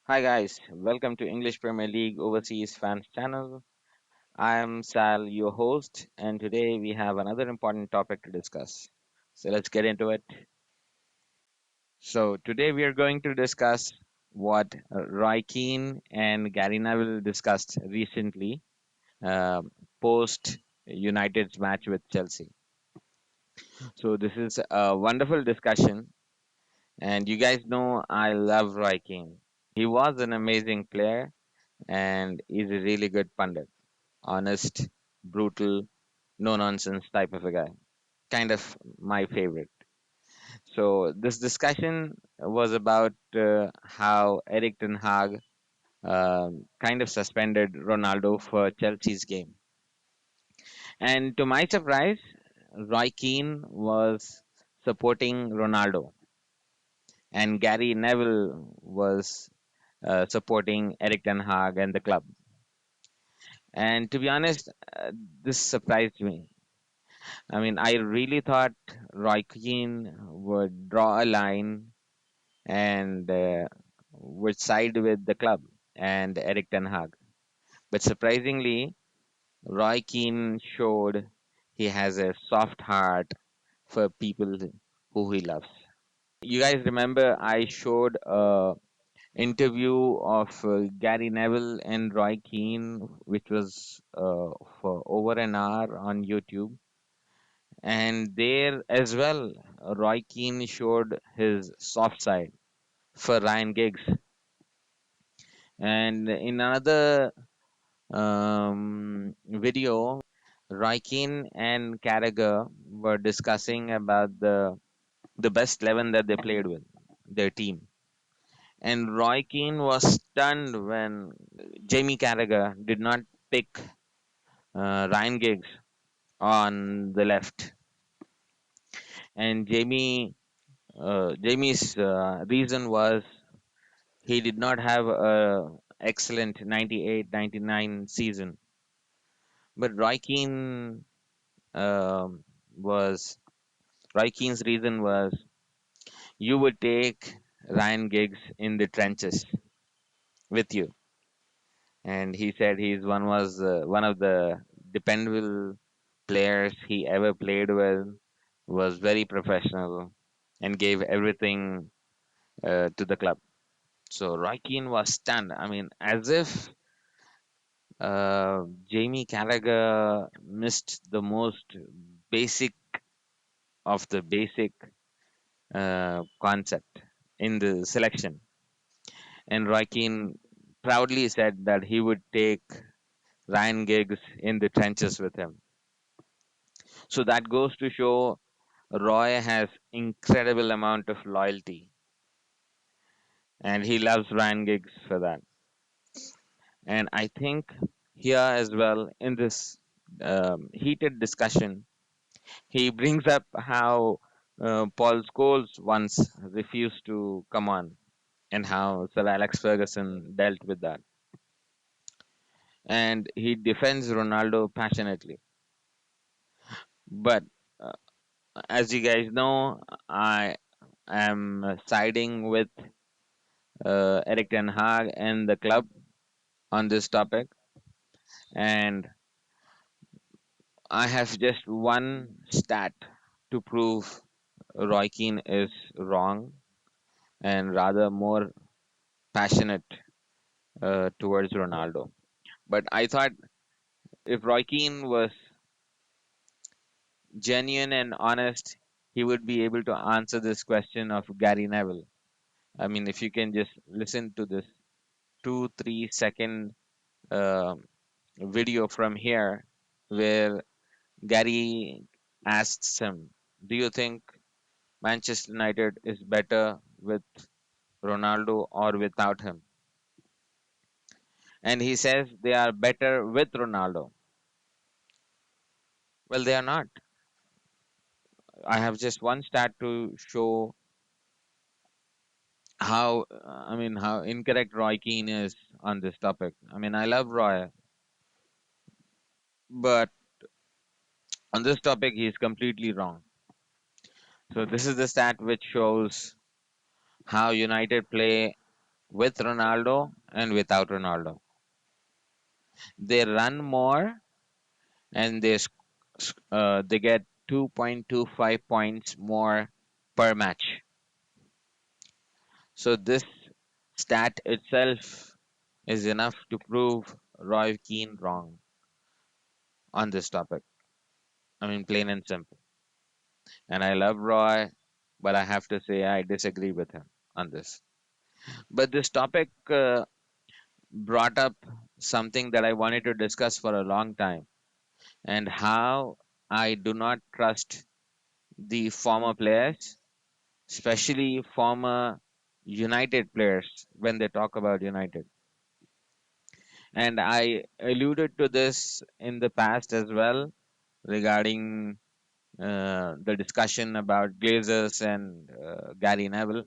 Hi guys, welcome to English Premier League Overseas Fans channel. I am Sal, your host, and today we have another important topic to discuss. So let's get into it. So today we are going to discuss what Roy Keane and Gary Neville discussed recently, uh, post United's match with Chelsea. So this is a wonderful discussion, and you guys know I love Roy Keane. He was an amazing player and is a really good pundit. Honest, brutal, no nonsense type of a guy. Kind of my favorite. So this discussion was about how Eric Ten Hag kind of suspended Ronaldo for Chelsea's game, and to my surprise, Roy Keane was supporting Ronaldo, and Gary Neville was supporting Eric Ten Hag and the club. And to be honest, this surprised me. I mean, I really thought Roy Keane would draw a line and would side with the club and Eric Ten Hag. But surprisingly, Roy Keane showed he has a soft heart for people who he loves. You guys remember I showed a interview of Gary Neville and Roy Keane, which was for over an hour on YouTube. And there as well, Roy Keane showed his soft side for Ryan Giggs. And in another video, Roy Keane and Carragher were discussing about the best 11 that they played with, their team. And Roy Keane was stunned when Jamie Carragher did not pick Ryan Giggs on the left. And Jamie's reason was he did not have a excellent 98-99 season, but was Roy Keane's reason was you would take Ryan Giggs in the trenches with you, and he said one of the dependable players he ever played with, was very professional, and gave everything to the club. So Roy Keane was stunned. I mean, as if Jamie Carragher missed the most basic of the basic concept in the selection. And Roy Keane proudly said that he would take Ryan Giggs in the trenches with him. So that goes to show Roy has incredible amount of loyalty, and he loves Ryan Giggs for that. And I think here as well in this heated discussion, he brings up how Paul Scholes once refused to come on, and how Sir Alex Ferguson dealt with that. And he defends Ronaldo passionately. But uh, as you guys know, I am siding with Eric Ten Hag and the club on this topic. And I have just one stat to prove Roy Keane is wrong and rather more passionate towards Ronaldo. But I thought if Roy Keane was genuine and honest, he would be able to answer this question of Gary Neville. I mean, if you can just listen to this 2 3 second uh, video from here where Gary asks him, do you think Manchester United is better with Ronaldo or without him? And he says they are better with Ronaldo. Well, they are not. I have just one stat to show how incorrect Roy Keane is on this topic. I mean, I love Roy, but on this topic, he is completely wrong. So this is the stat which shows how United play with Ronaldo and without Ronaldo. They run more and they get 2.25 points more per match. So this stat itself is enough to prove Roy Keane wrong on this topic. I mean, plain and simple. And I love Roy, but I have to say I disagree with him on this. But this topic brought up something that I wanted to discuss for a long time, and how I do not trust the former players, especially former United players, when they talk about United. And I alluded to this in the past as well regarding the discussion about Glazers and Gary Neville.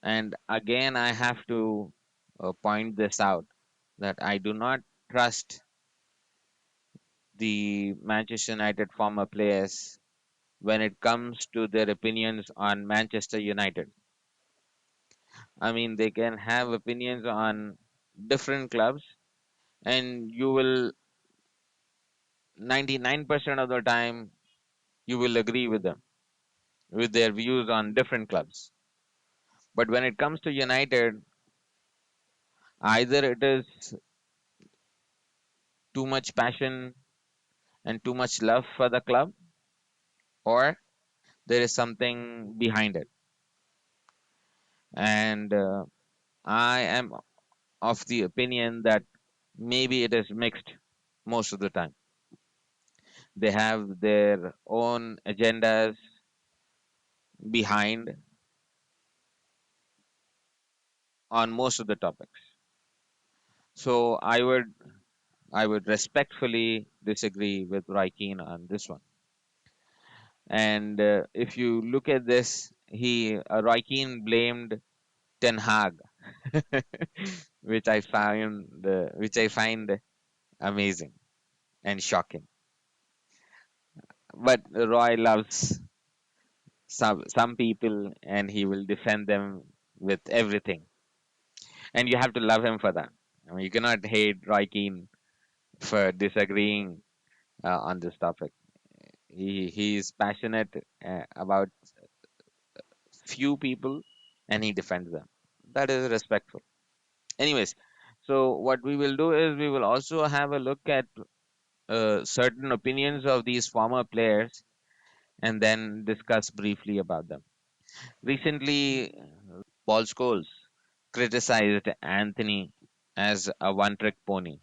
And again, I have to point this out that I do not trust the Manchester United former players when it comes to their opinions on Manchester United. I mean, they can have opinions on different clubs, and you will 99% of the time you will agree with them with their views on different clubs. But when it comes to United, either it is too much passion and too much love for the club, or there is something behind it. And I am of the opinion that maybe it is mixed most of the time. They have their own agendas behind on most of the topics. So I would respectfully disagree with Roy Keane on this one. And if you look at this, Roy Keane blamed Ten Hag, which I find amazing and shocking. But Roy loves some people, and he will defend them with everything. And you have to love him for that. I mean, you cannot hate Roy Keane for disagreeing on this topic. He is passionate about few people, and he defends them. That is respectful. Anyways, so what we will do is we will also have a look at certain opinions of these former players and then discuss briefly about them. Recently, Paul Scholes criticized Anthony as a one-trick pony.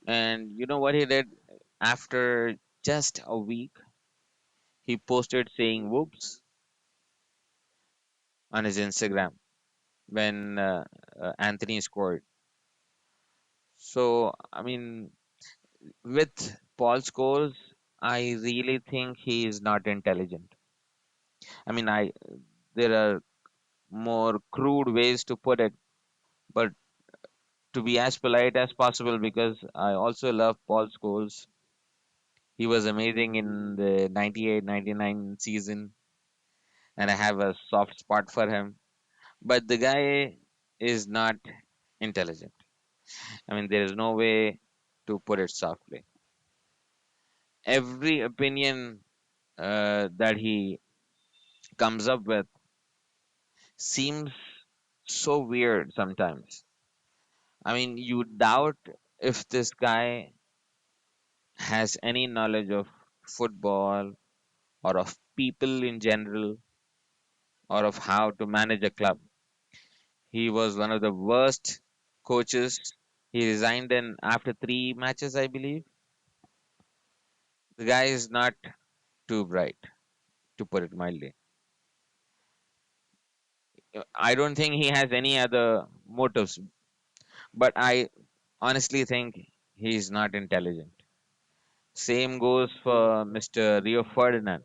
And you know what he did? After just a week, he posted saying whoops on his Instagram when Anthony scored. So, I mean, with Paul Scholes, I really think he is not intelligent. I mean, there are more crude ways to put it, but to be as polite as possible, because I also love Paul Scholes. He was amazing in the 98-99 season, and I have a soft spot for him. But the guy is not intelligent. I mean, there is no way to put it softly. Every opinion that he comes up with seems so weird sometimes. I mean, you doubt if this guy has any knowledge of football or of people in general or of how to manage a club. He was one of the worst coaches. He resigned in after 3 matches, I believe. The guy is not too bright, to put it mildly. I don't think he has any other motives, but I honestly think he's not intelligent. Same goes for Mr. Rio Ferdinand.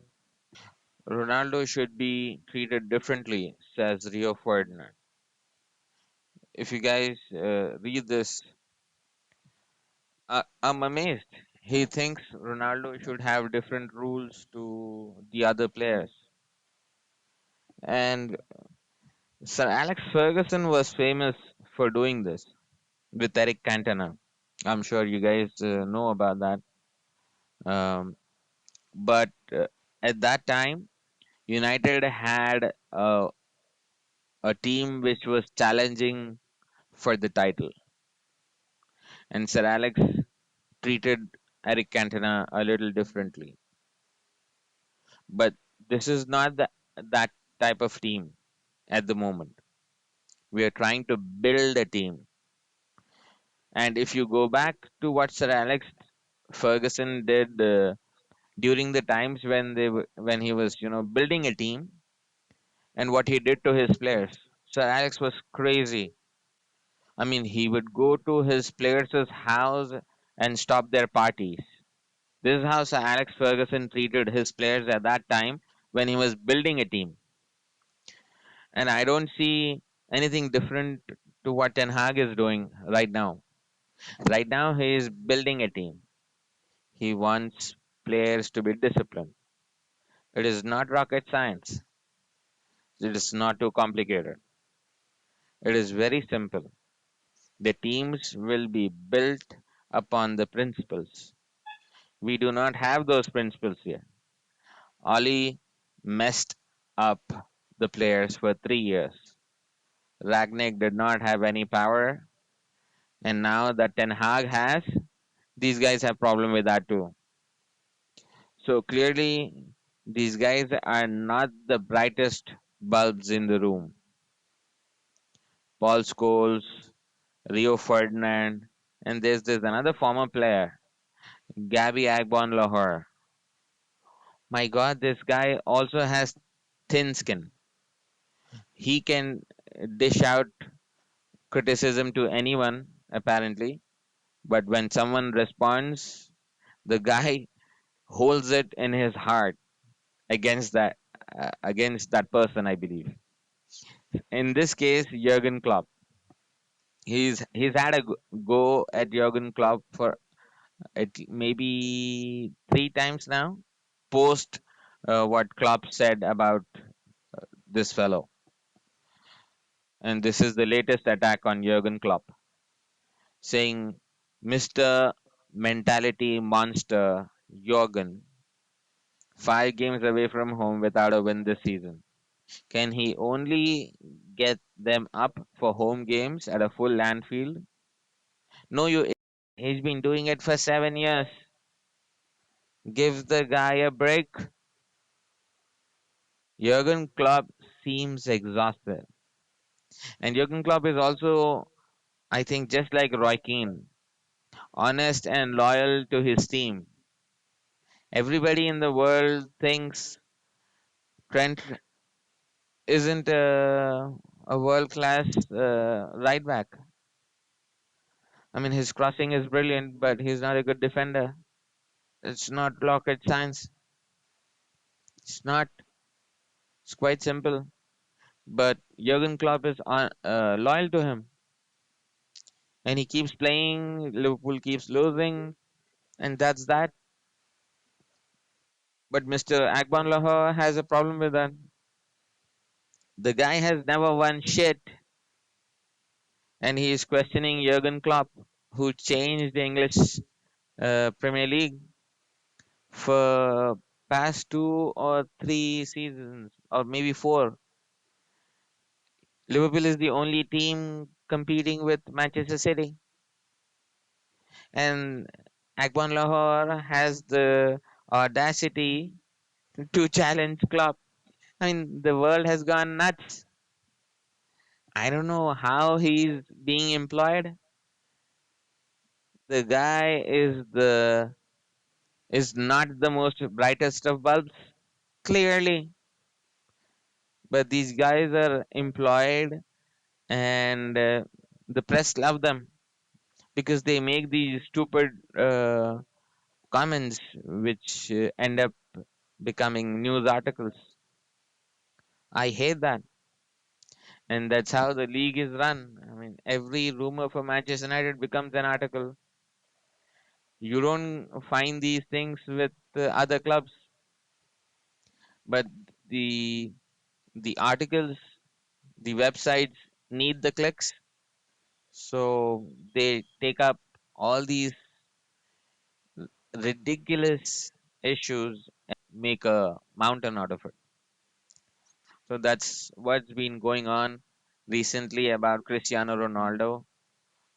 Ronaldo should be treated differently, says Rio Ferdinand. If you guys read this, I'm amazed. He thinks Ronaldo should have different rules to the other players. And Sir Alex Ferguson was famous for doing this with Eric Cantona. I'm sure you guys know about that. Um, but at that time, United had a team which was challenging for the title, and Sir Alex treated Eric Cantona a little differently. But this is not that type of team at the moment. We are trying to build a team. And if you go back to what Sir Alex Ferguson did during the times when when he was building a team, and what he did to his players, Sir Alex was crazy. I mean, he would go to his players' house and stop their parties. This is how Sir Alex Ferguson treated his players at that time when he was building a team. And I don't see anything different to what Ten Hag is doing right now. Right now, he is building a team. He wants players to be disciplined. It is not rocket science. It is not too complicated. It is very simple. The teams will be built upon the principles. We do not have those principles here. Oli messed up the players for 3 years. Ragnick did not have any power, and now that Ten Hag has, these guys have problem with that too. So clearly, these guys are not the brightest bulbs in the room. Paul Scholes, Rio Ferdinand, and there's another former player, Gabby Agbonlahor. My God, this guy also has thin skin. He can dish out criticism to anyone, apparently, but when someone responds, the guy holds it in his heart against that person, I believe. In this case, Jurgen Klopp. He's had a go at Jurgen Klopp for maybe 3 times now. Post what Klopp said about this fellow, and this is the latest attack on Jurgen Klopp, saying, "Mr. Mentality Monster Jurgen, 5 games away from home without a win this season. Can he only get them up for home games at a full land field? No, he's been doing it for 7 years. Give the guy a break." Jurgen Klopp seems exhausted. And Jurgen Klopp is also, I think, just like Roy Keane, honest and loyal to his team. Everybody in the world thinks Trent isn't a world class right back. I mean, his crossing is brilliant, but he's not a good defender. It's not rocket science. It's not. It's quite simple. But Jurgen Klopp is loyal to him, and he keeps playing. Liverpool keeps losing, and that's that. But Mr. Agbonlahor has a problem with that. The guy has never won shit, and he is questioning Jurgen Klopp, who changed the English Premier League for past 2 or 3 seasons, or maybe four. Liverpool is the only team competing with Manchester City, and Agbonlahor has the audacity to challenge Klopp. I mean, the world has gone nuts. I don't know how he's being employed. The guy is not the most brightest of bulbs, clearly, but these guys are employed, and the press love them because they make these stupid comments which end up becoming news articles. I hate that, and that's how the league is run. I mean, every rumor for Manchester United becomes an article. You don't find these things with other clubs, but the the articles The websites need the clicks, so they take up all these ridiculous issues and make a mountain out of it. So that's what's been going on recently about Cristiano Ronaldo.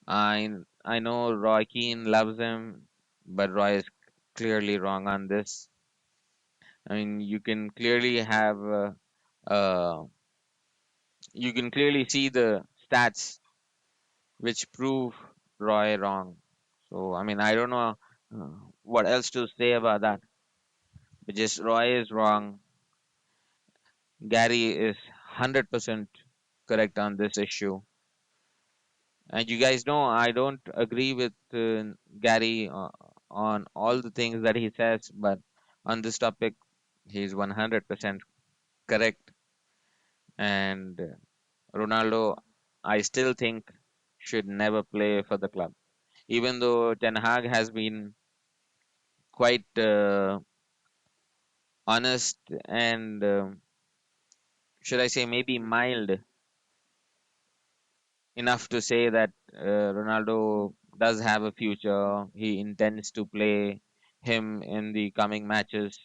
I know Roy Keane loves him, but Roy is clearly wrong on this. I mean, uh, you can clearly see the stats which prove Roy wrong. So I mean, I don't know what else to say about that. But just Roy is wrong. Gary is 100% correct on this issue. And you guys know I don't agree with Gary on all the things that he says, but on this topic, he's 100% correct. And Ronaldo, I still think, should never play for the club. Even though Ten Hag has been quite honest and, should I say, maybe mild enough to say that Ronaldo does have a future. He intends to play him in the coming matches,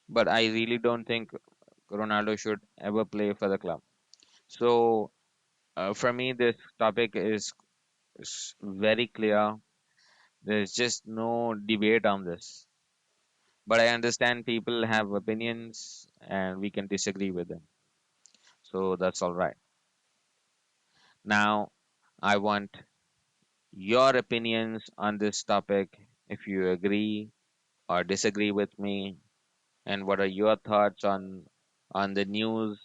but I really don't think Ronaldo should ever play for the club. So, for me, this topic is very clear. There's just no debate on this. But I understand people have opinions and we can disagree with them. So that's all right. Now, I want your opinions on this topic, if you agree or disagree with me, and what are your thoughts on the news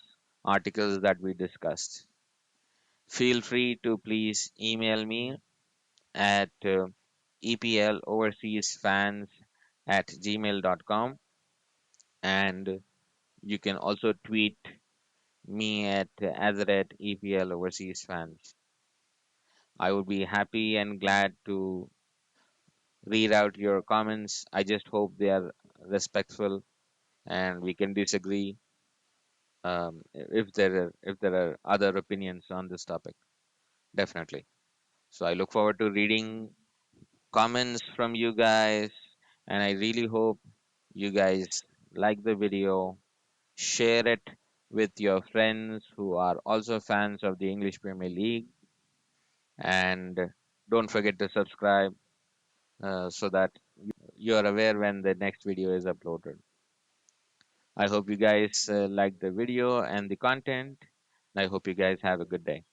articles that we discussed. Feel free to please email me at EPL Overseas Fans at gmail.com, and you can also tweet me at Azret EPL Overseas Fans. I would be happy and glad to read out your comments. I just hope they are respectful and we can disagree if there are other opinions on this topic. Definitely. So I look forward to reading comments from you guys, and I really hope you guys like the video, share it with your friends who are also fans of the English Premier League, and don't forget to subscribe so that you're aware when the next video is uploaded. I hope you guys like the video and the content. I hope you guys have a good day.